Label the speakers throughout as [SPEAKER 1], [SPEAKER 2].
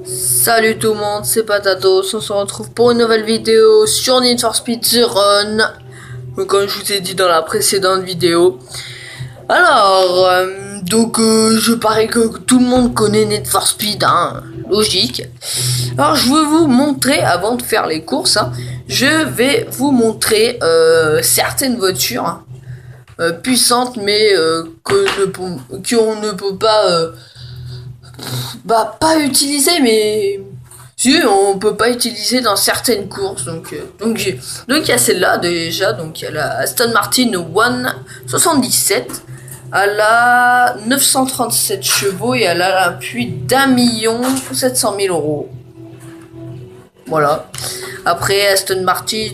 [SPEAKER 1] Salut tout le monde, c'est Patatos, on se retrouve pour une nouvelle vidéo sur Need for Speed The Run. Donc, comme je vous ai dit dans la précédente vidéo. Alors, je parie que tout le monde connaît Need for Speed, hein, logique. Alors je vais vous montrer, avant de faire les courses, hein, je vais vous montrer certaines voitures puissantes mais qu'on ne peut pas... pas utiliser, mais si on peut pas utiliser dans certaines courses. Donc il y a celle-là déjà. Donc il y a la Aston Martin One 77. Elle a 937 chevaux et elle a un puits d'1 700 000 €. Voilà. Après Aston Martin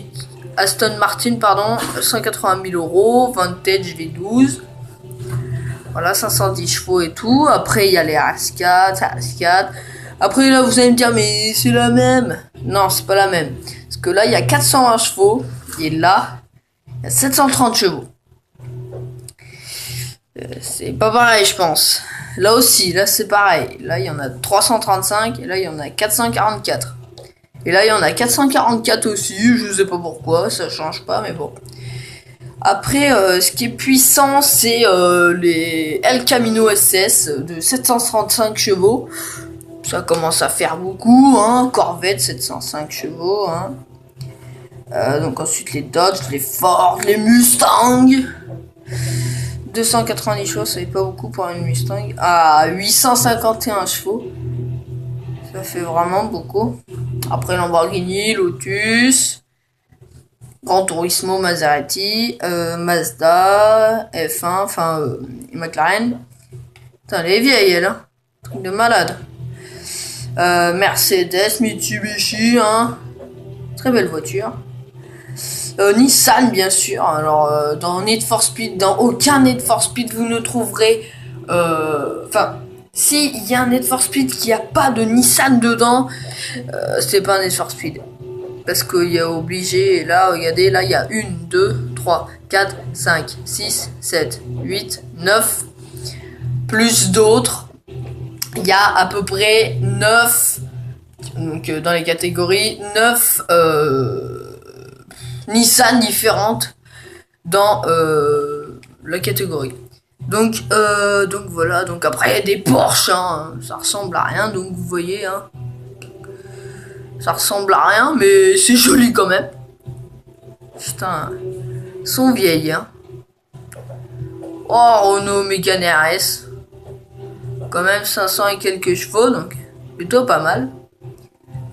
[SPEAKER 1] 180 000 €, Vantage V12. Voilà, 510 chevaux et tout. Après, il y a les RS4. Après, là, vous allez me dire, mais c'est la même. Non, c'est pas la même. Parce que là, il y a 420 chevaux. Et là, il y a 730 chevaux. C'est pas pareil, je pense. Là aussi, là, c'est pareil. Là, il y en a 335. Et là, il y en a 444. Et là, il y en a 444 aussi. Je sais pas pourquoi. Ça change pas, mais bon. Après, ce qui est puissant, c'est les El Camino SS de 735 chevaux. Ça commence à faire beaucoup, hein. Corvette, 705 chevaux, hein. Donc ensuite les Dodge, les Ford, les Mustang. 290 chevaux, ça fait pas beaucoup pour une Mustang. Ah, 851 chevaux. Ça fait vraiment beaucoup. Après Lamborghini, Lotus... Gran Turismo, Maserati, Mazda, F1, McLaren. Putain, elle est vieille, elle, hein. Truc de malade. Mercedes, Mitsubishi, hein. Très belle voiture. Nissan, bien sûr. Alors, dans Need for Speed, dans aucun Need for Speed, vous ne trouverez... si il y a un Need for Speed qui a pas de Nissan dedans, c'est pas un Need for Speed. Parce qu'il y a obligé, et là, regardez, là, il y a 1, 2, 3, 4, 5, 6, 7, 8, 9, plus d'autres. Il y a à peu près 9, donc dans les catégories, 9 Nissan différentes dans la catégorie. Donc voilà, donc après il y a des Porsche, hein, ça ressemble à rien, donc vous voyez, hein. Ça ressemble à rien, mais c'est joli quand même. Putain, ils sont vieilles, hein. Oh, Renault Mégane RS. Quand même 500 et quelques chevaux, donc plutôt pas mal.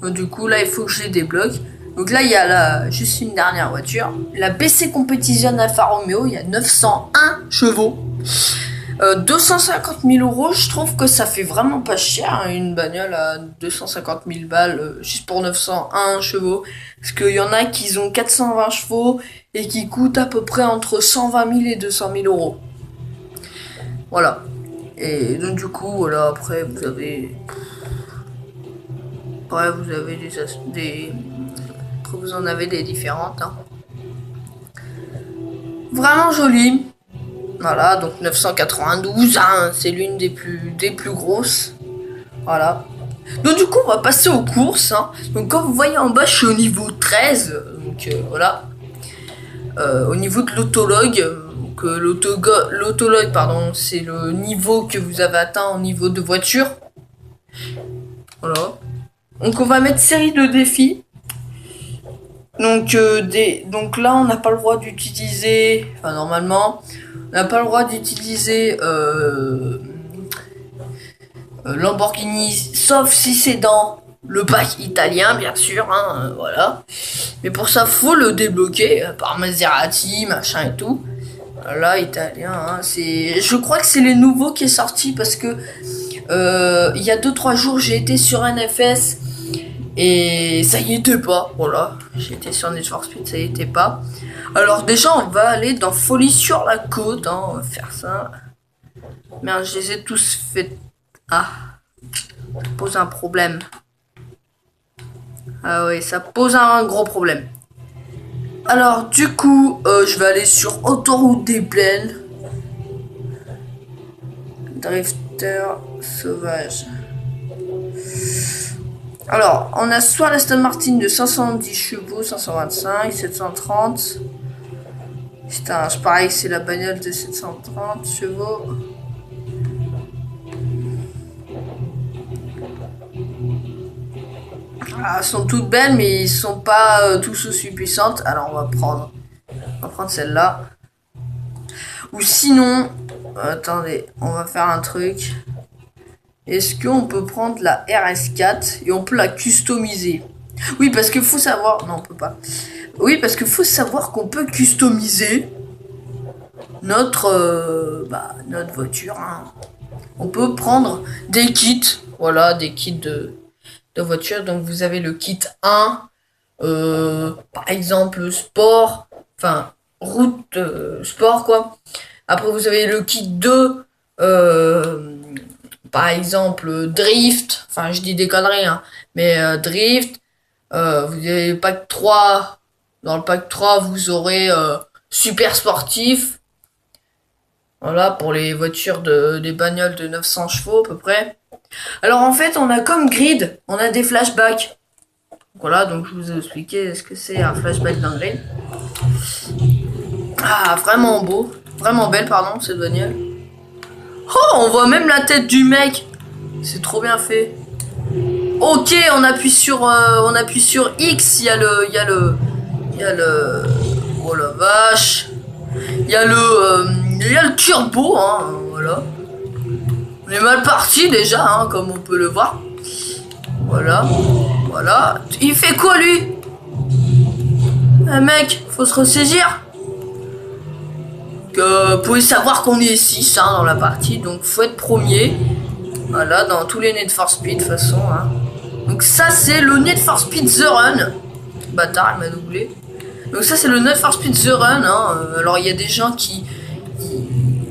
[SPEAKER 1] Donc du coup, là, il faut que je les débloque. Donc là, il y a juste une dernière voiture. La BC Competition Alfa Romeo, il y a 901 chevaux. 250 000 €, je trouve que ça fait vraiment pas cher, hein, une bagnole à 250 000 balles juste pour 901 chevaux. Parce qu'il y en a qui ont 420 chevaux et qui coûtent à peu près entre 120 000 et 200 000 €. Voilà. Et donc du coup, voilà, après vous avez... Ouais, vous avez des... Après vous en avez des différentes, hein. Vraiment jolies. Voilà, donc 992, hein, c'est l'une des plus grosses. Voilà. Donc du coup, on va passer aux courses, hein. Donc comme vous voyez en bas, je suis au niveau 13. Donc voilà. Au niveau de l'autologue. Donc l'autologue, pardon, c'est le niveau que vous avez atteint au niveau de voiture. Voilà. Donc on va mettre série de défis. Donc là, on n'a pas le droit d'utiliser... Enfin, normalement... On n'a pas le droit d'utiliser Lamborghini, sauf si c'est dans le pack italien, bien sûr, hein, voilà. Mais pour ça, faut le débloquer par Maserati, machin et tout. Là, italien, hein, je crois que c'est les nouveaux qui est sorti parce que il y a 2-3 jours, j'ai été sur NFS et ça y était pas. Voilà, j'ai été sur Need for Speed, ça y était pas. Alors déjà, on va aller dans Folie sur la côte, hein, on va faire ça. Merde, je les ai tous fait. Ah, ça pose un problème. Ah oui, ça pose un gros problème. Alors du coup, je vais aller sur Autoroute des Plaines. Drifter sauvage. Alors, on a soit l'Aston Martin de 510 chevaux, 525, 730. Putain, je parie que c'est la bagnole de 730 chevaux. Ah, elles sont toutes belles, mais ils sont pas tous aussi puissantes. Alors, on va prendre celle-là. Ou sinon, attendez, on va faire un truc. Est-ce qu'on peut prendre la RS4 et on peut la customiser? Oui, parce qu'il faut savoir... Non, on peut pas. Oui, parce qu'il faut savoir qu'on peut customiser notre voiture. Hein. On peut prendre des kits. Voilà, des kits de voiture. Donc, vous avez le kit 1. Par exemple, sport. Enfin, route sport, quoi. Après, vous avez le kit 2. Par exemple, drift. Enfin, je dis des conneries, hein. Mais drift. Vous avez le pack 3. Dans le pack 3, vous aurez super sportif. Voilà, pour les voitures des bagnoles de 900 chevaux à peu près. Alors en fait, on a comme grid, on a des flashbacks. Voilà, donc je vous ai expliqué ce que c'est un flashback d'un grid. Ah, vraiment beau. Vraiment belle, pardon, cette bagnole. Oh, on voit même la tête du mec. C'est trop bien fait. Ok, on appuie sur X, il y a le... Oh la vache. Il y a le turbo, hein, voilà. On est mal parti déjà, hein, comme on peut le voir. Voilà, voilà. Il fait quoi lui? Mec, faut se ressaisir. Vous pouvez savoir qu'on est 6 hein, dans la partie, donc faut être premier. Voilà, dans tous les Need for Speed de toute façon. Hein. Donc ça c'est le Need for Speed The Run. Bâtard, il m'a doublé. Donc ça c'est le Need for Speed The Run. Hein. Alors il y a des gens qui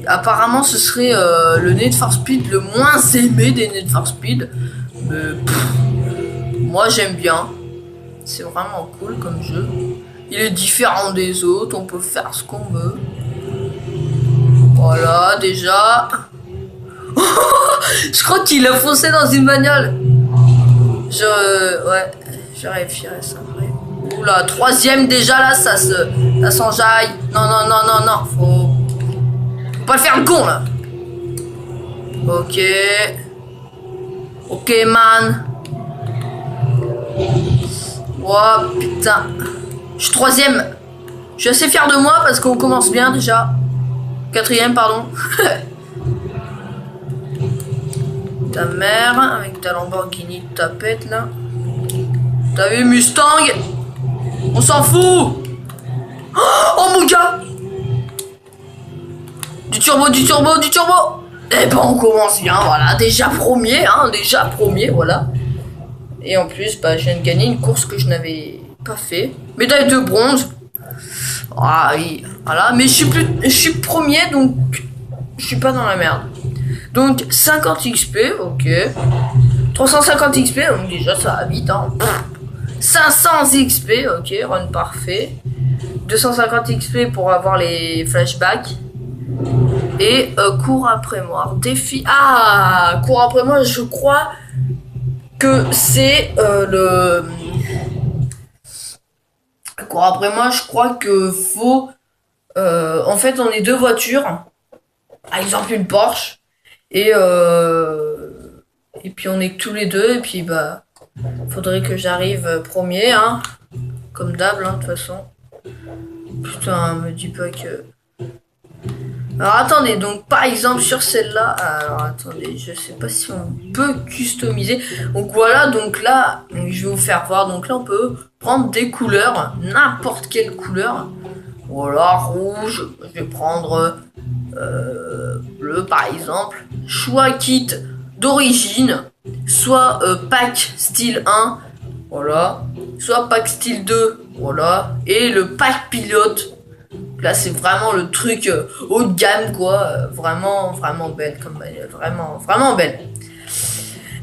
[SPEAKER 1] apparemment ce serait le Need for Speed le moins aimé des Need for Speed. Mais moi j'aime bien. C'est vraiment cool comme jeu. Il est différent des autres, on peut faire ce qu'on veut. Voilà, déjà. Je crois qu'il a foncé dans une bagnole. Ouais, je vérifierai ça après. Oula, troisième déjà là, ça s'enjaille. Non, non, non, non, non, faut pas le faire le con là. Ok. Ok, man. Oh putain. Je suis troisième. Je suis assez fier de moi parce qu'on commence bien déjà. Quatrième, pardon. Ta mère, avec ta Lamborghini de tapette là. T'as vu Mustang? On s'en fout. Oh mon gars. Du turbo, du turbo, du turbo. Eh ben on commence bien, voilà. Déjà premier, hein, voilà. Et en plus, bah, je viens de gagner une course que je n'avais pas fait. Médaille de bronze. Ah oui, voilà. Mais je suis premier, donc je suis pas dans la merde. Donc 50 XP, ok. 350 XP, donc déjà ça va vite. Hein. 500 XP, ok, run parfait. 250 XP pour avoir les flashbacks. Et cours après moi. Défi. Ah, cours après moi, je crois que c'est le. Cours après moi, je crois que faut. En fait, on est deux voitures. Par exemple, une Porsche. Et puis on est que tous les deux. Et puis bah. Faudrait que j'arrive premier, hein. Comme d'hab, hein, de toute façon. Putain, me dis pas que. Alors attendez, donc par exemple sur celle-là, alors attendez, je sais pas si on peut customiser. Donc voilà, donc là, je vais vous faire voir. Donc là, on peut prendre des couleurs, n'importe quelle couleur. Voilà, rouge, je vais prendre bleu par exemple. Choix kit d'origine, soit pack style 1, voilà, soit pack style 2, voilà, et le pack pilote. Là, c'est vraiment le truc haut de gamme, quoi. Vraiment, vraiment belle comme bagnole. Vraiment, vraiment belle.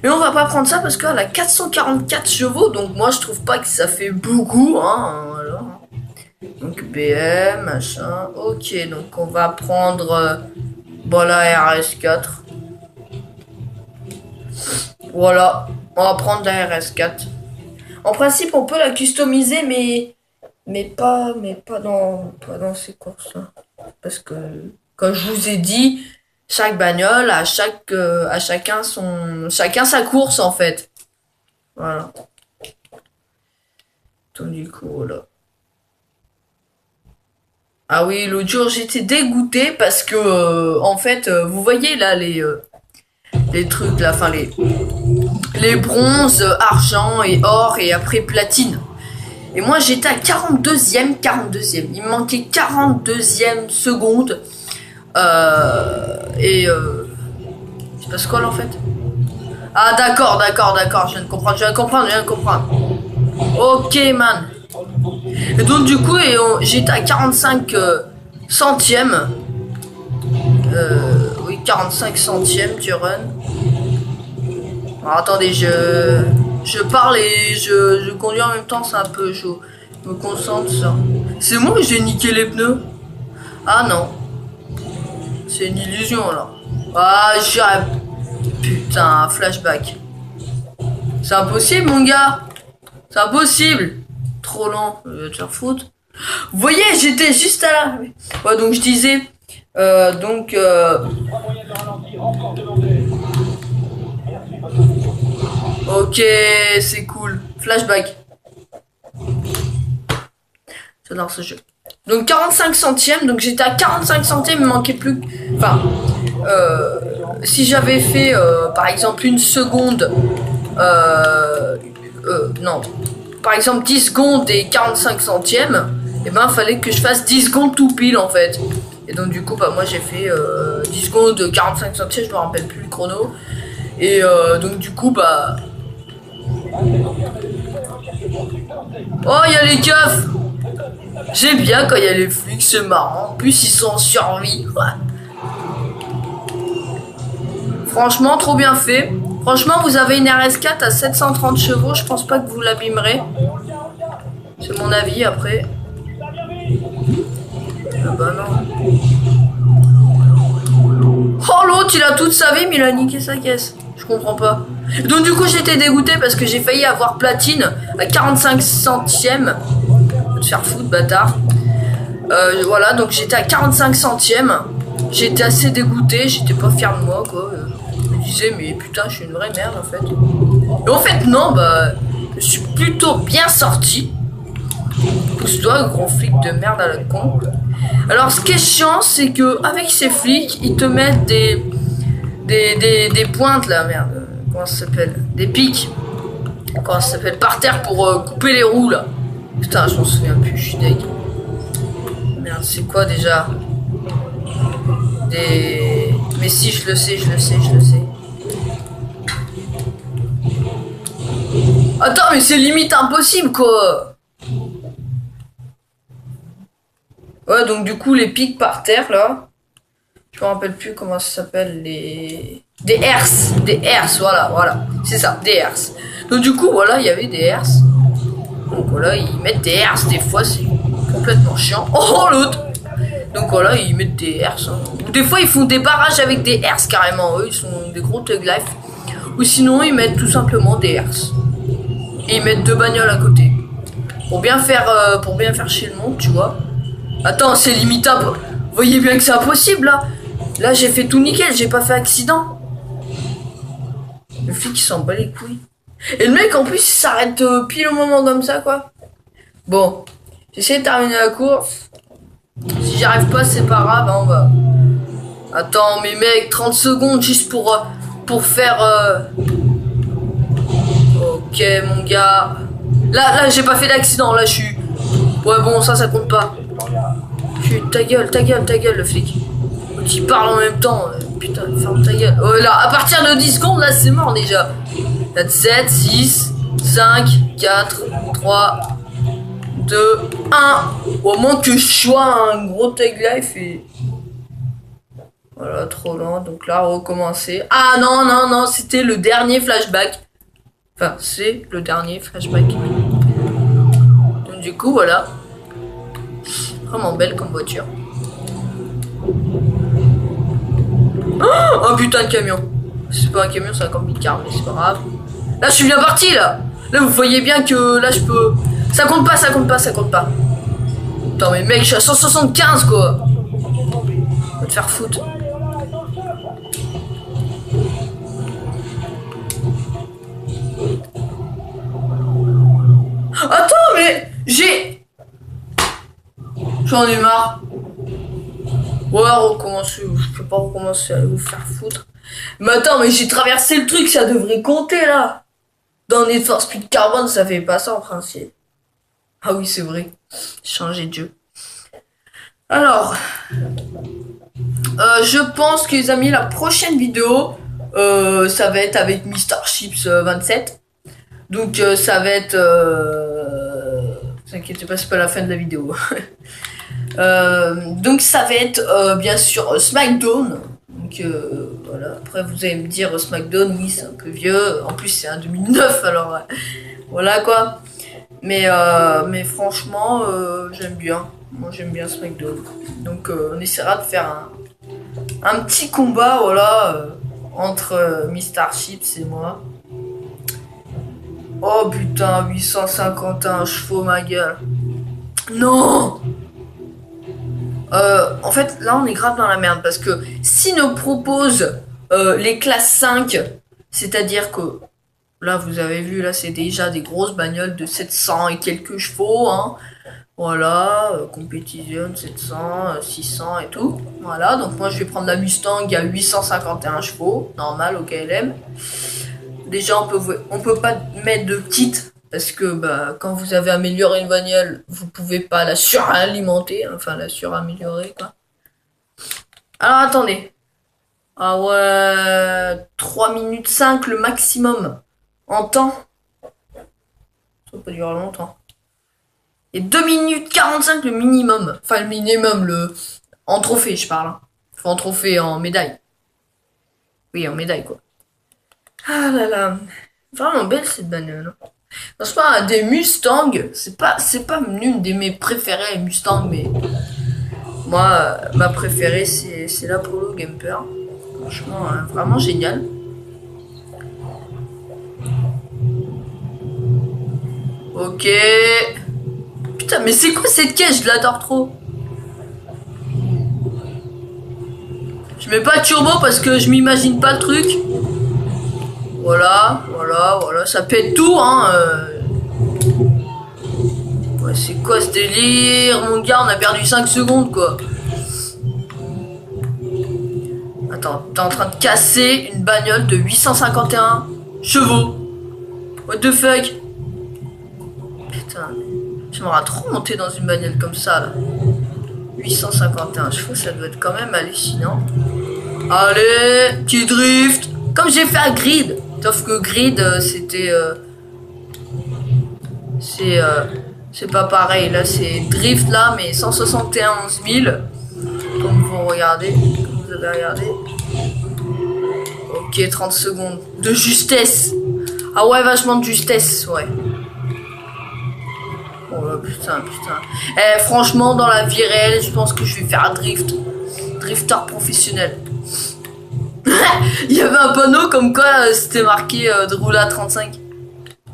[SPEAKER 1] Mais on va pas prendre ça parce qu'elle a 444 chevaux. Donc, moi, je trouve pas que ça fait beaucoup. Hein, voilà. Donc, BM, machin. Ok, donc on va prendre la RS4. Voilà. On va prendre la RS4. En principe, on peut la customiser, mais pas dans ces courses-là. Parce que, comme je vous ai dit, chaque bagnole a chacun sa course en fait. Voilà. Donc du coup, voilà. Ah oui, l'autre jour j'étais dégoûté parce que en fait, vous voyez là les trucs là, enfin les bronzes, argent et or et après platine. Et moi j'étais à 42e. Il me manquait 42e seconde. Il se passe quoi là en fait? Ah d'accord, je viens de comprendre. Ok man. Et donc du coup j'étais à 45 centièmes. Oui, 45 centièmes du run. Alors attendez, je parle et je conduis en même temps, c'est un peu chaud. Je me concentre sur... C'est moi que j'ai niqué les pneus? Ah non. C'est une illusion alors. Ah, j'irai. Putain, flashback. C'est impossible, mon gars. C'est impossible. Trop lent. Je vais te faire foutre. Vous voyez, j'étais juste à là. Ouais, donc je disais. Ok, c'est cool. Flashback. J'adore ce jeu. Donc 45 centièmes, donc j'étais à 45 centièmes, il me manquait plus... Enfin, si j'avais fait, par exemple, une seconde... non. Par exemple, 10 secondes et 45 centièmes, et ben, il fallait que je fasse 10 secondes tout pile, en fait. Et donc, du coup, bah, moi, j'ai fait 10 secondes, 45 centièmes, je me rappelle plus le chrono. Et donc, du coup, bah... Oh, il y a les keufs. J'aime bien quand il y a les flics, c'est marrant. En plus, ils sont en survie. Ouais. Franchement, trop bien fait. Franchement, vous avez une RS4 à 730 chevaux. Je pense pas que vous l'abîmerez. C'est mon avis après. Ah bah non. Oh, l'autre, il a toute sa vie, mais il a niqué sa caisse. Je comprends pas. Donc, du coup, j'étais dégoûté parce que j'ai failli avoir platine à 45 centièmes. Te faire foutre, bâtard. Voilà, donc j'étais à 45 centièmes. J'étais assez dégoûté, j'étais pas fier de moi, quoi. Je me disais, mais putain, je suis une vraie merde, en fait. Et en fait, non, bah, je suis plutôt bien sorti. Pousse-toi, gros flic de merde à la con. Alors, ce qui est chiant, c'est que avec ces flics, ils te mettent des pointes, là, merde. Comment ça s'appelle? Des pics. Comment ça s'appelle? Par terre pour couper les roues, là. Putain, je m'en souviens plus, je suis deg. Merde, c'est quoi déjà? Mais si, je le sais. Attends, mais c'est limite impossible, quoi. Ouais, donc du coup, les pics par terre, là. Je me rappelle plus comment ça s'appelle, Des herses. Des herses, voilà. C'est ça, des herses. Donc du coup, voilà, il y avait des herses. Donc voilà, ils mettent des herses, des fois, c'est complètement chiant. Oh, l'autre. Donc voilà, ils mettent des herses. Hein. Des fois, ils font des barrages avec des herses, carrément. Eux, ils sont des gros thug life. Ou sinon, ils mettent tout simplement des herses. Et ils mettent deux bagnoles à côté. Pour bien faire chier le monde, tu vois. Attends, c'est limitable. Vous voyez bien que c'est impossible, là. Là, j'ai fait tout nickel, j'ai pas fait accident. Le flic, il s'en bat les couilles. Et le mec, en plus, il s'arrête pile au moment comme ça, quoi. Bon, j'essaie de terminer la course. Si j'y arrive pas, c'est pas grave, hein, on va... Attends, mais mec, 30 secondes juste pour faire... Ok, mon gars. Là, j'ai pas fait d'accident, là, je suis... Ouais, bon, ça compte pas. Ta gueule, le flic. Il parle en même temps. Putain, ferme ta gueule. Oh, là, à partir de 10 secondes, là, c'est mort, déjà. 7, 6, 5, 4, 3, 2, 1. Au moins que je sois un gros tag life et... Voilà, trop lent. Donc là, recommencer. Ah non, c'était le dernier flashback. Enfin, c'est le dernier flashback. Donc du coup, voilà. Vraiment belle comme voiture. Oh putain de camion. C'est pas un camion, c'est un camping-car, mais c'est pas grave. Là, je suis bien parti, là. Là, vous voyez bien que là, je peux... Ça compte pas, ça compte pas, ça compte pas. Attends, mais mec, je suis à 175, quoi. Va te faire foutre. Attends, mais j'ai... J'en ai marre. Ouais, recommencer. Je peux pas recommencer à vous faire foutre. Mais attends, mais j'ai traversé le truc, ça devrait compter, là. Dans Need for Speed Carbone, ça fait pas ça, en principe. Ah oui, c'est vrai. Changer de jeu. Alors... je pense que les amis, la prochaine vidéo, ça va être avec MrChips 27. Donc ça va être... vous inquiétez pas, c'est pas la fin de la vidéo. Donc ça va être bien sûr SmackDown. Donc voilà, après vous allez me dire SmackDown, oui c'est un peu vieux. En plus c'est un 2009 alors voilà quoi. Mais franchement j'aime bien. Moi j'aime bien SmackDown. Donc on essaiera de faire un petit combat voilà entre MrChips et moi. Oh putain, 851 chevaux ma gueule. Non. En fait là on est grave dans la merde parce que s'ils nous proposent les classes 5, c'est-à-dire que là vous avez vu là c'est déjà des grosses bagnoles de 700 et quelques chevaux hein. Voilà, compétition 700, 600 et tout. Voilà, donc moi je vais prendre la Mustang à 851 chevaux, normal au KLM. Déjà on peut pas mettre de kit parce que bah, quand vous avez amélioré une bagnole, vous pouvez pas la suralimenter, enfin la suraméliorer quoi. Alors attendez. Ah ouais, 3 minutes 5 le maximum en temps. Ça peut durer longtemps. Et 2 minutes 45 le minimum. Enfin le minimum, en trophée je parle. Enfin, en trophée, en médaille. Oui, en médaille quoi. Ah là là. Vraiment belle cette bagnole. Franchement, des Mustangs, c'est pas l'une de mes préférées Mustang, mais moi, ma préférée c'est l'Apollo Gamper. Franchement, vraiment génial. Ok. Putain, mais c'est quoi cette caisse? Je l'adore trop. Je mets pas de turbo parce que je m'imagine pas le truc. Voilà, ça pète tout, hein. Ouais, c'est quoi ce délire, mon gars? On a perdu 5 secondes, quoi. Attends, t'es en train de casser une bagnole de 851 chevaux. What the fuck? Putain, j'aimerais trop monter dans une bagnole comme ça, là. 851 chevaux, ça doit être quand même hallucinant. Allez, petit drift. Comme j'ai fait à Grid. Sauf que Grid, c'était... c'est pas pareil. Là, c'est drift, là, mais 171 000. Comme vous regardez. Comme vous avez regardé. Ok, 30 secondes. De justesse. Ah ouais, vachement de justesse, ouais. Oh là, putain. Eh, franchement, dans la vie réelle, je pense que je vais faire un drift. Drifter professionnel. Il y avait un panneau comme quoi c'était marqué de rouler à 35.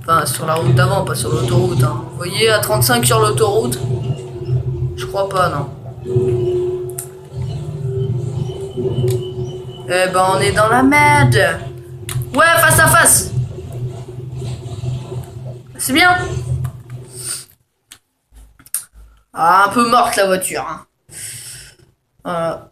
[SPEAKER 1] Enfin, sur la route d'avant, pas sur l'autoroute. Hein. Vous voyez, à 35 sur l'autoroute? Je crois pas, non. Eh ben, on est dans la merde. Ouais, face à face. C'est bien. Ah, un peu morte la voiture. Hein. Voilà.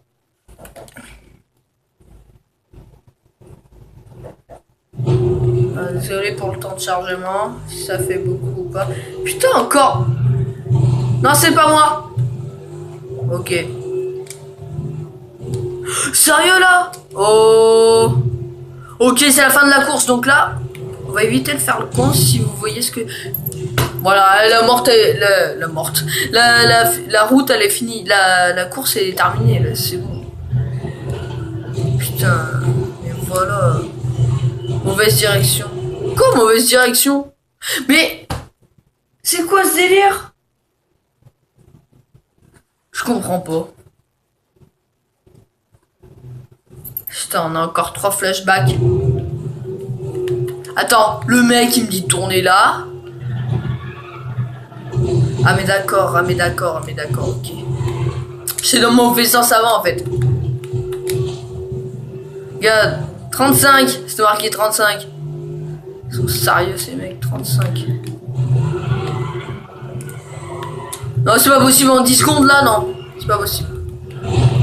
[SPEAKER 1] Désolé pour le temps de chargement, si ça fait beaucoup ou pas. Putain, encore. Non, c'est pas moi. Ok. Sérieux là? Oh. Ok, c'est la fin de la course, donc là, on va éviter de faire le con si vous voyez ce que... Voilà, la route elle est finie, la course est terminée, c'est bon. Putain, mais voilà. Mauvaise direction. Quoi, mauvaise direction? Mais c'est quoi ce délire? Je comprends pas. Putain, on a encore 3 flashbacks. Attends, le mec il me dit tourner là. Ah mais d'accord, ok. C'est dans mon mauvais sens avant en fait. Regarde, 35, c'était marqué 35. Ils sont sérieux ces mecs, 35. Non, c'est pas possible en 10 secondes là, non. C'est pas possible.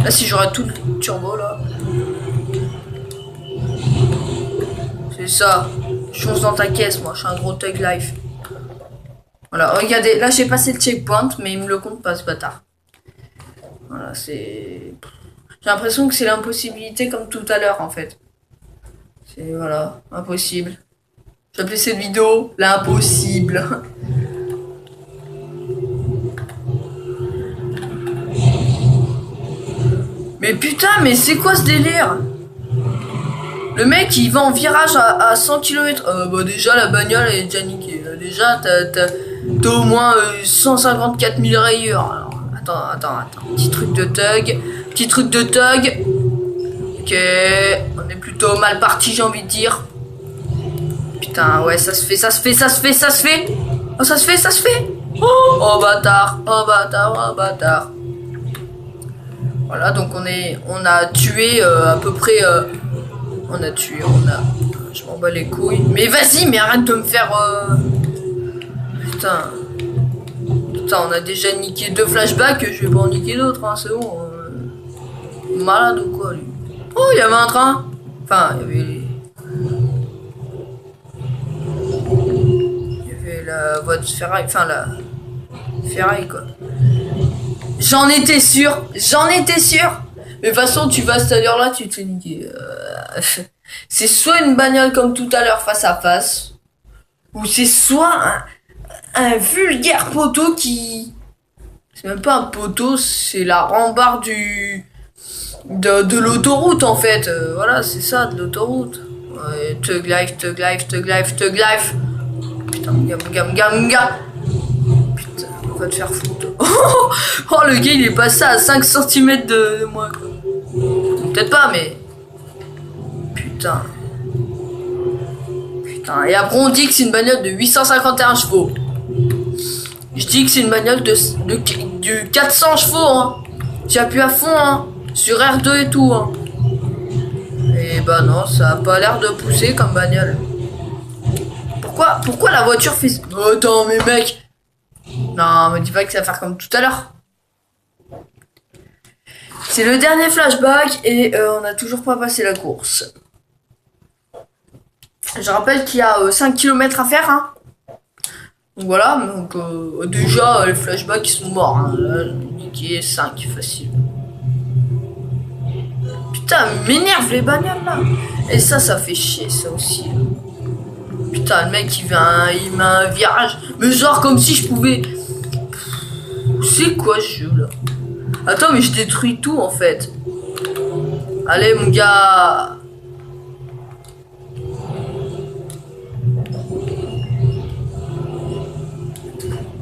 [SPEAKER 1] Là, si j'aurais tout le turbo là. C'est ça. Je fonce dans ta caisse, moi. Je suis un gros thug life. Voilà, regardez. Là, j'ai passé le checkpoint, mais il me le compte pas, ce bâtard. Voilà, c'est... J'ai l'impression que c'est l'impossibilité comme tout à l'heure, en fait. C'est, voilà, impossible. J'appelais cette vidéo l'impossible. Mais putain, mais c'est quoi ce délire? Le mec il va en virage à 100 km. Bah déjà la bagnole elle est déjà niquée. Déjà t'as au moins 154 000 rayures. Alors, attends. Petit truc de thug. Ok. On est plutôt mal parti j'ai envie de dire. Putain ouais ça se fait. Oh ça se fait. Oh bâtard. Voilà, donc on a tué à peu près... Je m'en bats les couilles. Mais vas-y, mais arrête de me faire... Putain, on a déjà niqué 2 flashbacks, je vais pas en niquer d'autres, hein, c'est bon. Malade ou quoi, lui? Oh, il y avait un train. Enfin, il y avait la voie de ferraille, enfin la ferraille, quoi. J'en étais sûr. Mais de toute façon, tu vas à cette heure-là, tu te fais niquer. C'est soit une bagnole comme tout à l'heure face à face, ou c'est soit un vulgaire poteau qui... C'est même pas un poteau, c'est la rambarde de l'autoroute en fait. Voilà, c'est ça, de l'autoroute. Ouais, Thug life. Putain, mon gars. Putain, on va te faire foutre. Oh, le gars, il est passé à 5 cm de moi, quoi. Peut-être pas, mais... Putain. Et après, on dit que c'est une bagnole de 851 chevaux. Je dis que c'est une bagnole de 400 chevaux, hein. J'appuie à fond, hein. Sur R2 et tout, hein. Et bah non, ça a pas l'air de pousser comme bagnole. Pourquoi la voiture fait... Oh, attends, mais mec. Non, me dis pas que ça va faire comme tout à l'heure. C'est le dernier flashback et on n'a toujours pas passé la course. Je rappelle qu'il y a 5 km à faire, hein. Donc voilà, donc déjà les flashbacks ils sont morts, hein. Là, qui est 5 facile. Putain, m'énerve les bagnoles là. Et ça fait chier ça aussi. Putain, le mec il met un virage. Mais genre comme si je pouvais... C'est quoi ce jeu là? Attends, mais je détruis tout en fait. Allez mon gars.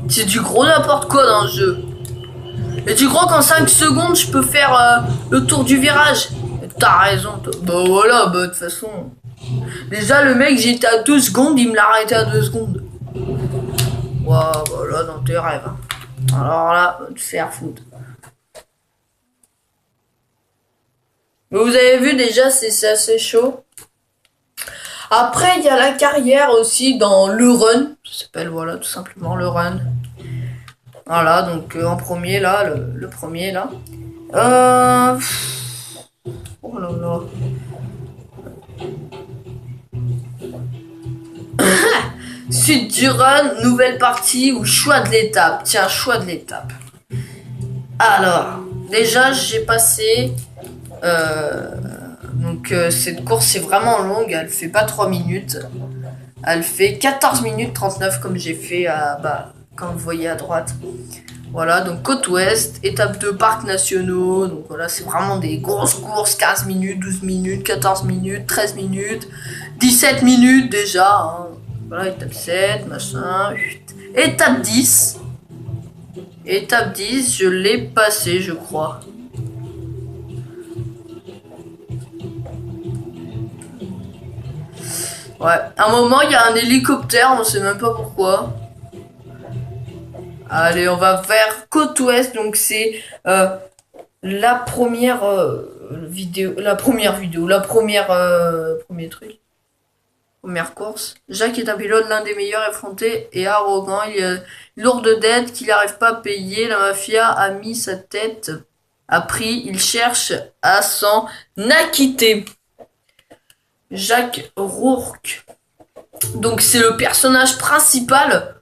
[SPEAKER 1] C'est du gros n'importe quoi dans le jeu. Et tu crois qu'en 5 secondes je peux faire le tour du virage? T'as raison toi. Bah voilà, bah de toute façon. Déjà le mec j'étais à 2 secondes, il me l'a arrêté à 2 secondes. Waouh, bah là dans tes rêves. Hein. Alors là, va te faire foutre. Mais vous avez vu déjà, c'est assez chaud. Après, il y a la carrière aussi dans le run. Ça s'appelle, voilà, tout simplement le run. Voilà, donc en premier là, le premier là. Oh là là. Suite du run, nouvelle partie ou choix de l'étape. Tiens, choix de l'étape. Alors, déjà j'ai passé... donc cette course est vraiment longue, elle fait pas 3 minutes. Elle fait 14 minutes 39 comme j'ai fait comme vous voyez à droite. Voilà, donc côte ouest, étape 2 parcs nationaux. Donc voilà, c'est vraiment des grosses courses, 15 minutes, 12 minutes, 14 minutes, 13 minutes, 17 minutes déjà. Hein. Voilà, étape 7, machin. Étape 10. Étape 10, je l'ai passé, je crois. Ouais, à un moment, il y a un hélicoptère, on sait même pas pourquoi. Allez, on va vers côte ouest, donc c'est la première vidéo, premier truc, première course. Jacques est un pilote, l'un des meilleurs, effronté et arrogant. Il a une lourde dette qu'il n'arrive pas à payer. La mafia a mis sa tête à prix. Il cherche à s'en acquitter. Jacques Rourke. Donc c'est le personnage principal.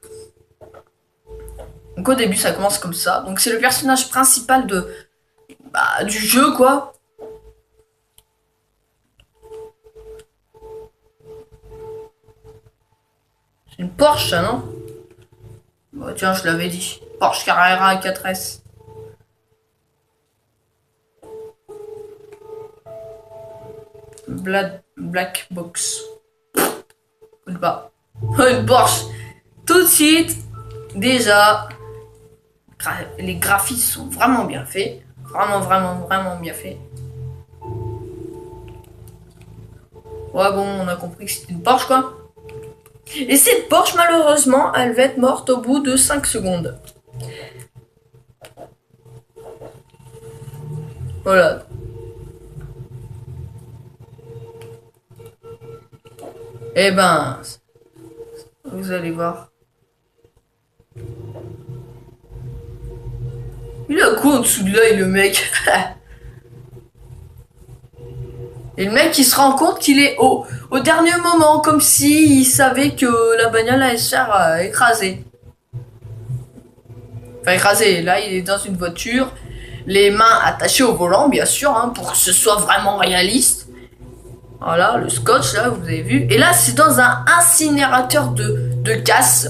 [SPEAKER 1] Donc au début ça commence comme ça. Donc c'est le personnage principal du jeu quoi. C'est une Porsche ça non? Bah, tiens je l'avais dit. Porsche Carrera 4S. Black box. Pas. Une Porsche. Tout de suite. Déjà. Les graphismes sont vraiment bien faits. Vraiment bien faits. Ouais bon on a compris que c'était une Porsche quoi. Et cette Porsche malheureusement elle va être morte au bout de 5 secondes. Voilà. Eh ben, vous allez voir. Il a quoi en dessous de l'œil, le mec? Et le mec, il se rend compte qu'il est au dernier moment, comme s'il savait que la bagnole allait se faire écraser. Enfin, écraser. Là, il est dans une voiture, les mains attachées au volant, bien sûr, hein, pour que ce soit vraiment réaliste. Voilà, le scotch, là, vous avez vu. Et là, c'est dans un incinérateur de casse.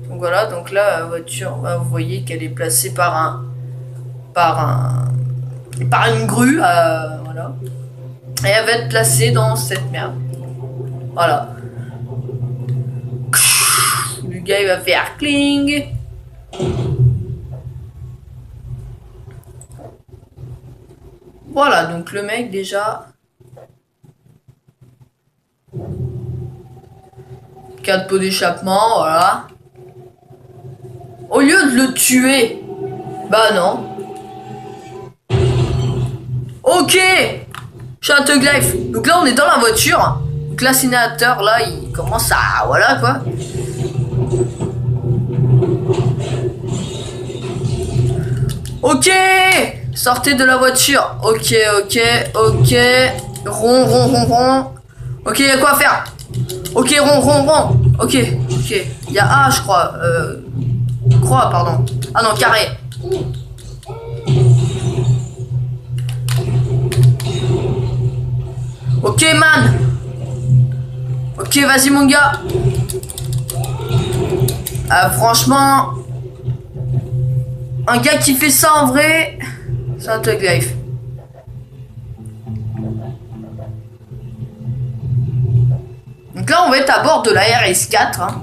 [SPEAKER 1] Donc voilà, donc là, la voiture, bah, vous voyez qu'elle est placée par une grue, voilà. Et elle va être placée dans cette merde. Voilà. Le gars, il va faire cling. Voilà, donc le mec, déjà... 4 pots d'échappement, voilà. Au lieu de le tuer, bah non. Ok, Châteauglife. Donc là, on est dans la voiture. Donc l'incinérateur, là, il commence à... Voilà, quoi. Ok, sortez de la voiture. Ok. Rond. Ok, il y a quoi à faire? Ok, rond. Ok. Il y a A, je crois. Croix, pardon. Ah non, carré. Ok, man. Ok, vas-y, mon gars. Franchement, un gars qui fait ça en vrai, c'est un Tug Life. Donc là, on va être à bord de la RS4. Hein.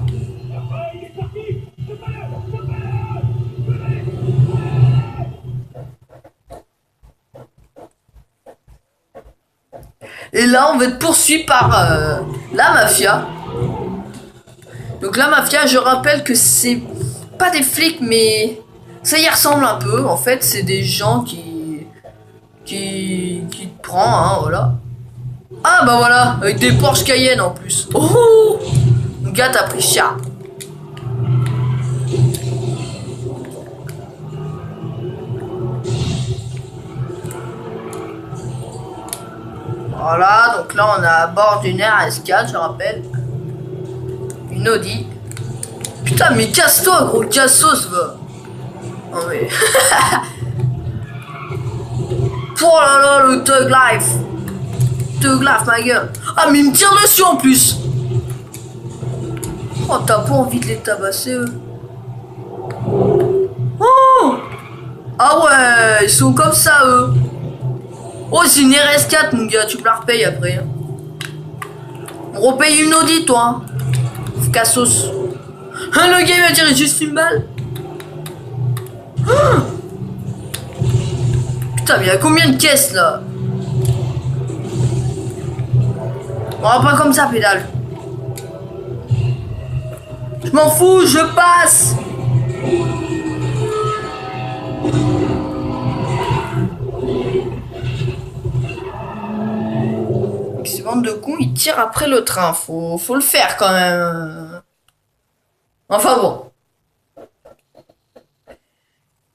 [SPEAKER 1] Et là, on va être poursuivi par la mafia. Donc la mafia, je rappelle que c'est pas des flics, mais ça y ressemble un peu. En fait, c'est des gens qui te prend, hein, voilà. Ah bah voilà, avec des Porsche Cayenne en plus. Oh, mon gars, t'as pris cher. Voilà, donc là on est à bord d'une RS4, je rappelle. Une Audi. Putain, mais casse-toi, gros cassos, va. Oh mais... Oh là là, le Tug Life. Tug Life, ma gueule. Ah, mais il me tire dessus en plus. Oh, t'as pas envie de les tabasser, eux. Oh. Ah ouais, ils sont comme ça, eux. Oh, c'est une RS4, mon gars, tu me la repayes après. Hein. On repaye une Audi, toi. Hein. Cassos. Hein, le gars, il m'a tiré juste une balle. Oh. Putain, mais il y a combien de caisses, là? On va pas comme ça, pédale. Je m'en fous, je passe. Ces bandes de cons, ils tirent après le train. Faut le faire quand même. Enfin bon.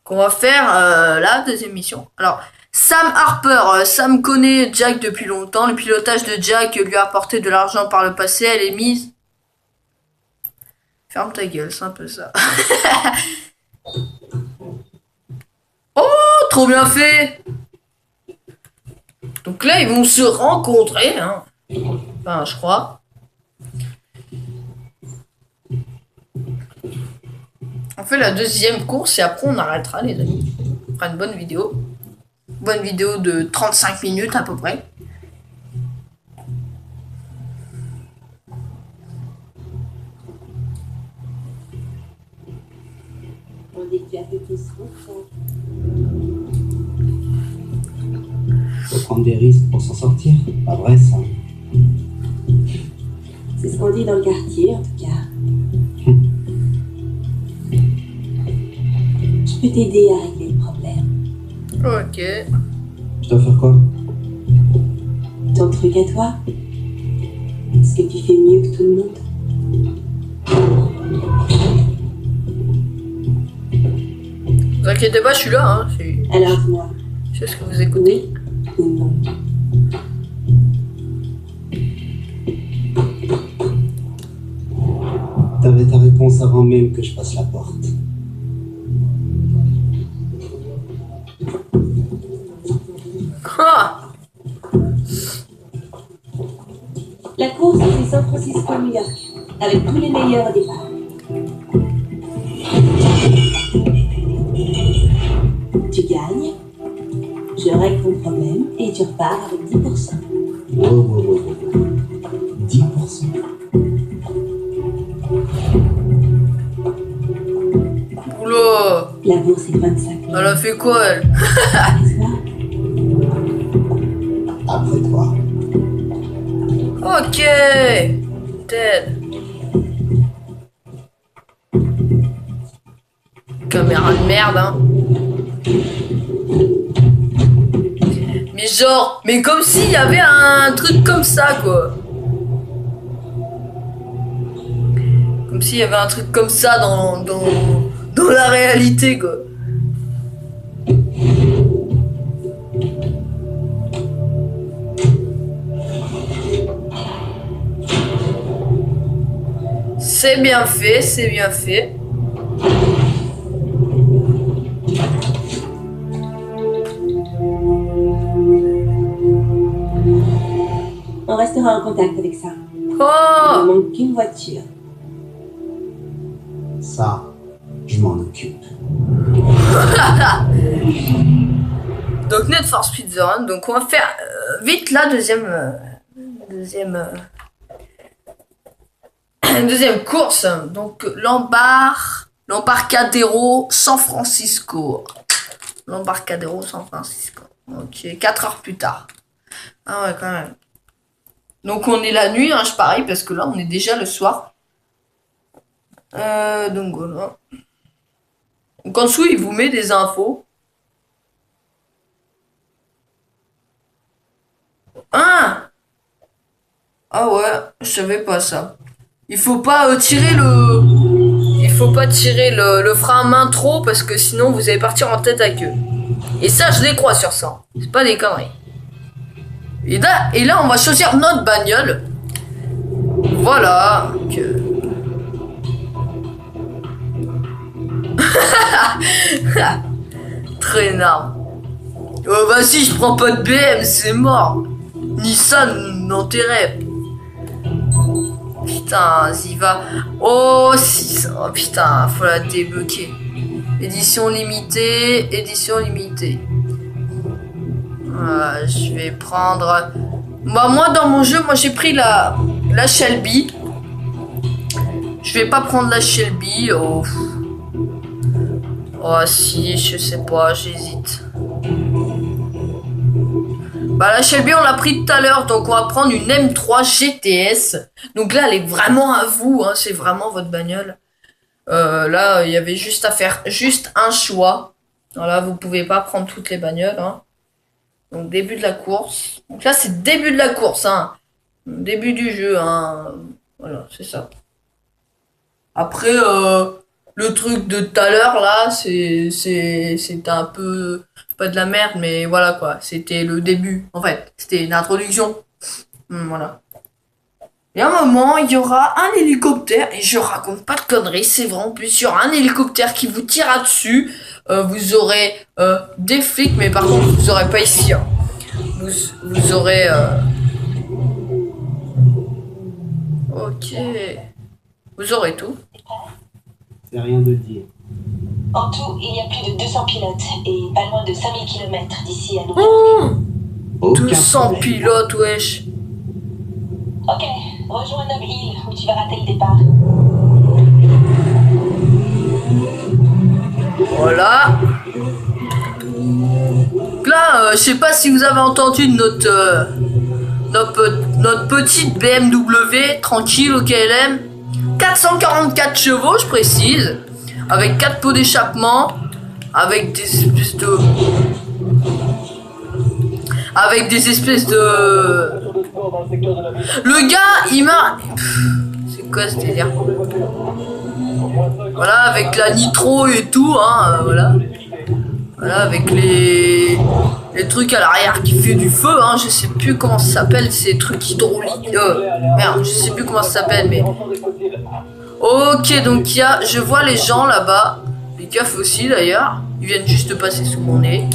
[SPEAKER 1] Qu'on va faire la deuxième mission. Alors, Sam Harper. Sam connaît Jack depuis longtemps. Le pilotage de Jack lui a apporté de l'argent par le passé. Elle est mise... Ferme ta gueule, c'est un peu ça. Oh, trop bien fait. Donc là, ils vont se rencontrer. Hein. Enfin, je crois. On fait la deuxième course et après on arrêtera, les amis. On fera une bonne vidéo. Bonne vidéo de 35 minutes à peu près.
[SPEAKER 2] Faut prendre des risques pour s'en sortir. Pas vrai, ça.
[SPEAKER 3] C'est ce qu'on dit dans le quartier, en tout cas. Je peux t'aider à régler le problème.
[SPEAKER 1] Ok.
[SPEAKER 2] Je dois faire quoi?
[SPEAKER 3] Ton truc à toi? Ce que tu fais mieux que tout le monde?
[SPEAKER 1] Ne vous inquiétez pas, je suis là. Hein.
[SPEAKER 3] Alors dis-moi.
[SPEAKER 1] Je sais ce que vous écoutez.
[SPEAKER 3] Oui ou non?
[SPEAKER 2] T'avais ta réponse avant même que je passe la porte.
[SPEAKER 1] Ah,
[SPEAKER 3] La course, c'est San Francisco, New York, avec tous les meilleurs au départ. Tu gagnes, je règle ton problème et tu repars avec 10%.
[SPEAKER 2] Wow. 10%.
[SPEAKER 1] oula.
[SPEAKER 3] La bourse est 25 000.
[SPEAKER 1] Elle a fait quoi, elle?
[SPEAKER 3] N'est-ce pas?
[SPEAKER 2] Après toi.
[SPEAKER 1] Ok. Ted. Caméra de merde, hein. Mais genre, mais comme s'il y avait un truc comme ça, quoi. Comme s'il y avait un truc comme ça dans la réalité, quoi. C'est bien fait, c'est bien fait.
[SPEAKER 3] On restera en contact avec ça. Il
[SPEAKER 1] Oh!
[SPEAKER 3] ne manque qu'une voiture.
[SPEAKER 2] Ça, je m'en occupe.
[SPEAKER 1] Donc Need for Speed The Run. Donc on va faire vite la deuxième course. Donc l'Embarcadero San Francisco. L'Embarcadero San Francisco. Ok, 4 heures plus tard. Ah ouais, quand même. Donc on est la nuit, hein, je parie, parce que là on est déjà le soir. Donc voilà. Donc en dessous il vous met des infos. Ah ouais, je savais pas ça. Il faut pas tirer le frein à main trop parce que sinon vous allez partir en tête à queue. Et ça je les crois sur ça. C'est pas des conneries. Et là on va choisir notre bagnole. Voilà. Très énorme. Oh bah si je prends pas de BM, c'est mort. Nissan dans tes rêves. Putain, y va. Oh 6. Oh putain, faut la débloquer. Édition limitée. Je vais prendre... Bah moi dans mon jeu, j'ai pris la Shelby. Je vais pas prendre la Shelby. Oh si, je sais pas, j'hésite. Bah la Shelby on l'a pris tout à l'heure, donc on va prendre une M3 GTS. Donc là elle est vraiment à vous, hein, c'est vraiment votre bagnole. Là il y avait juste à faire juste un choix. Voilà, vous pouvez pas prendre toutes les bagnoles. Hein. Donc début de la course. Donc là c'est début de la course, hein. Début du jeu, hein. Voilà, c'est ça. Après le truc de tout à l'heure là, c'était un peu pas de la merde, mais voilà quoi, c'était le début en fait, c'était une introduction. Voilà. Et à un moment, il y aura un hélicoptère, et je raconte pas de conneries, c'est vrai en plus, il y aura un hélicoptère qui vous tirera dessus. Vous aurez des flics, mais par contre, vous aurez pas ici. Hein. Vous aurez. Ok. Vous aurez tout.
[SPEAKER 2] C'est rien de dire.
[SPEAKER 3] En tout, il y a plus de 200 pilotes et pas loin de 5000 km d'ici à New York.
[SPEAKER 2] Aucun
[SPEAKER 1] 200
[SPEAKER 2] problème.
[SPEAKER 1] pilotes, wesh.
[SPEAKER 3] Ok, rejoins Nob Hill où tu vas rater le départ.
[SPEAKER 1] Voilà. Là, je sais pas si vous avez entendu notre petite BMW tranquille au KLM. 444 chevaux, je précise. Avec 4 pots d'échappement. Avec des espèces de... Le gars, il m'a... C'est quoi ce délire? Voilà, avec la nitro et tout, hein, voilà. Voilà, avec les trucs à l'arrière qui fait du feu, hein, je sais plus comment ça s'appelle, ces trucs hydrauliques. Merde, je sais plus comment ça s'appelle, mais... Ok, donc il y a... Je vois les gens là-bas, les keufs aussi d'ailleurs, ils viennent juste de passer sous mon nez.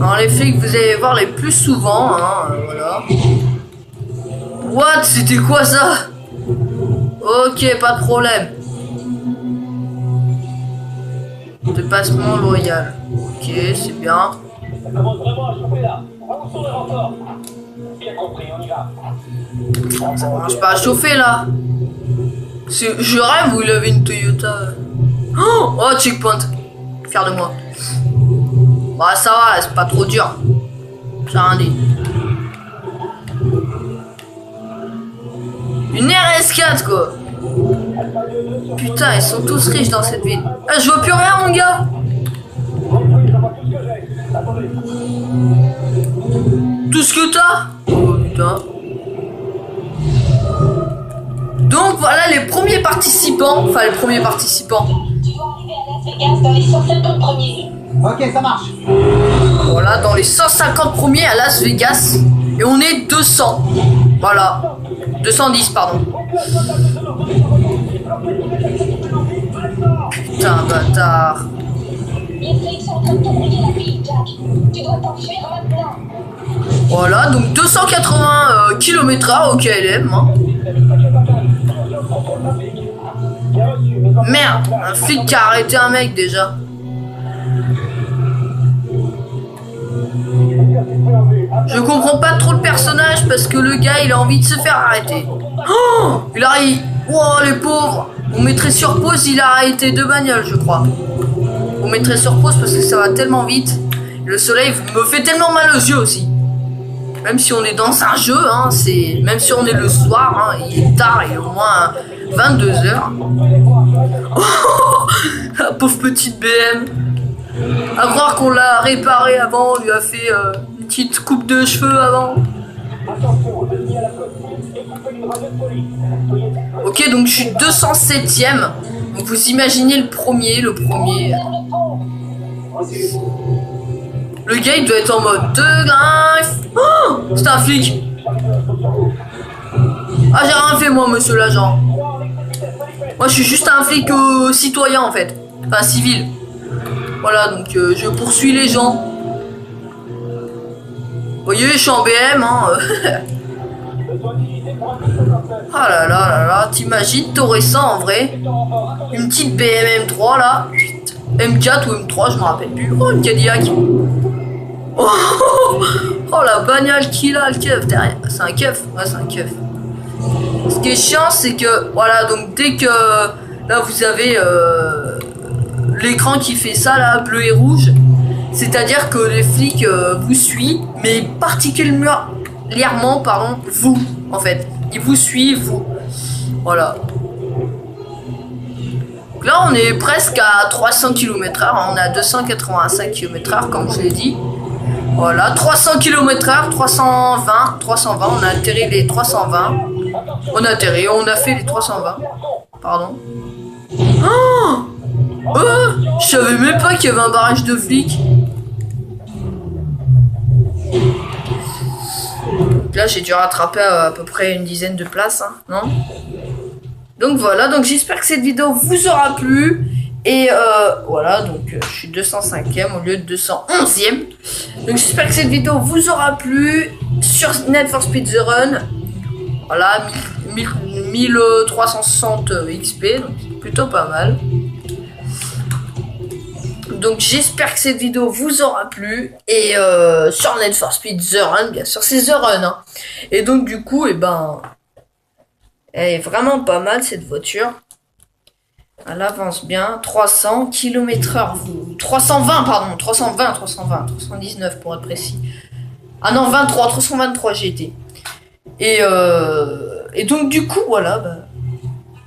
[SPEAKER 1] Alors les flics, vous allez voir les plus souvent, hein, voilà. What? C'était quoi ça? Ok, pas de problème. Dépassement loyal. Ok, c'est bien.
[SPEAKER 4] Ça commence vraiment à chauffer là. Où sont les renforts? Bien compris, on y va.
[SPEAKER 1] Ça marche pas à chauffer là. Je rêve où il avait une Toyota. Oh, checkpoint. Fier de moi. Bah ça va, c'est pas trop dur. J'ai rien dit. Une RS4 quoi. Putain, ils sont tous riches dans cette ville. Ah, je vois plus rien mon gars. Tout ce que t'as? Oh putain. Donc voilà les premiers participants. Enfin les premiers participants.
[SPEAKER 3] Tu dois arriver à Las Vegas dans les 150 premiers.
[SPEAKER 2] Ok, ça marche.
[SPEAKER 1] Voilà, dans les 150 premiers à Las Vegas. Et on est 200. Voilà. 210, pardon. Putain, bâtard.
[SPEAKER 3] Les flics sont en train de te brouiller la vie, Jack. Tu dois t'enfuir maintenant.
[SPEAKER 1] Voilà, donc 280 km/h au KLM. Hein. Merde, un flic qui a arrêté un mec déjà. Je comprends pas trop le personnage parce que le gars il a envie de se faire arrêter. Oh, il arrive. Oh les pauvres. On mettrait sur pause, il a arrêté 2 bagnoles je crois. On mettrait sur pause parce que ça va tellement vite. Le soleil me fait tellement mal aux yeux aussi. Même si on est dans un jeu, hein, c'est même si on est le soir, hein, il est tard, il est au moins 22h. Oh, la pauvre petite BM. À croire qu'on l'a réparé avant, on lui a fait une petite coupe de cheveux avant. Ok, donc je suis 207ème. Donc vous imaginez le premier. Le gars il doit être en mode de griffe. Oh, c'est un flic. Ah j'ai rien fait moi monsieur l'agent. Moi je suis juste un flic citoyen en fait. Enfin civil. Voilà donc je poursuis les gens. Vous voyez je suis en BM hein. Ah là là là là, t'imagines t'aurais ça en vrai. Une petite BM M3 là. M4 ou M3 je me rappelle plus. Oh une Cadillac. Oh la bagnole qu'il a le keuf derrière. C'est un keuf? Ouais c'est un keuf. Ce qui est chiant c'est que voilà donc dès que là vous avez l'écran qui fait ça là bleu et rouge C'est-à-dire que les flics vous suivent, mais particulièrement, pardon, vous, en fait. Ils vous suivent, vous. Voilà. Donc là, on est presque à 300 km/h. On est à 285 km/h, comme je l'ai dit. Voilà, 300 km/h, 320. On a atterri les 320. On a atterri, on a fait les 320. Pardon. Oh, je savais même pas qu'il y avait un barrage de flics. Là, j'ai dû rattraper à peu près une dizaine de places, hein, non? Donc voilà, donc j'espère que cette vidéo vous aura plu. Et voilà, donc je suis 205e au lieu de 211e. Donc j'espère que cette vidéo vous aura plu sur Need for Speed The Run. Voilà, 1360 XP, donc c'est plutôt pas mal. Donc j'espère que cette vidéo vous aura plu. Et sur Need for Speed The Run, bien sûr, c'est The Run. Hein. Et donc du coup, et ben, elle est vraiment pas mal cette voiture. Elle avance bien, 300 km/h, 320 pardon, 319 pour être précis. Ah non, 323 GT. Et donc du coup, voilà, bah,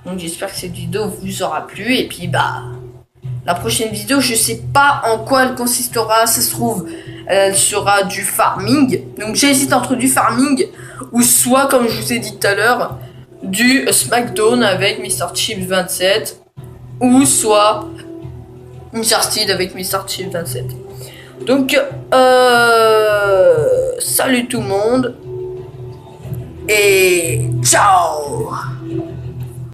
[SPEAKER 1] donc j'espère que cette vidéo vous aura plu. Et puis bah, la prochaine vidéo, je sais pas en quoi elle consistera, ça se trouve, elle sera du farming. Donc j'hésite entre du farming ou soit, comme je vous ai dit tout à l'heure, du Smackdown avec Mr. Chips 27. Ou soit Mr. Steed avec Mr. Chips 27. Donc, salut tout le monde. Et ciao!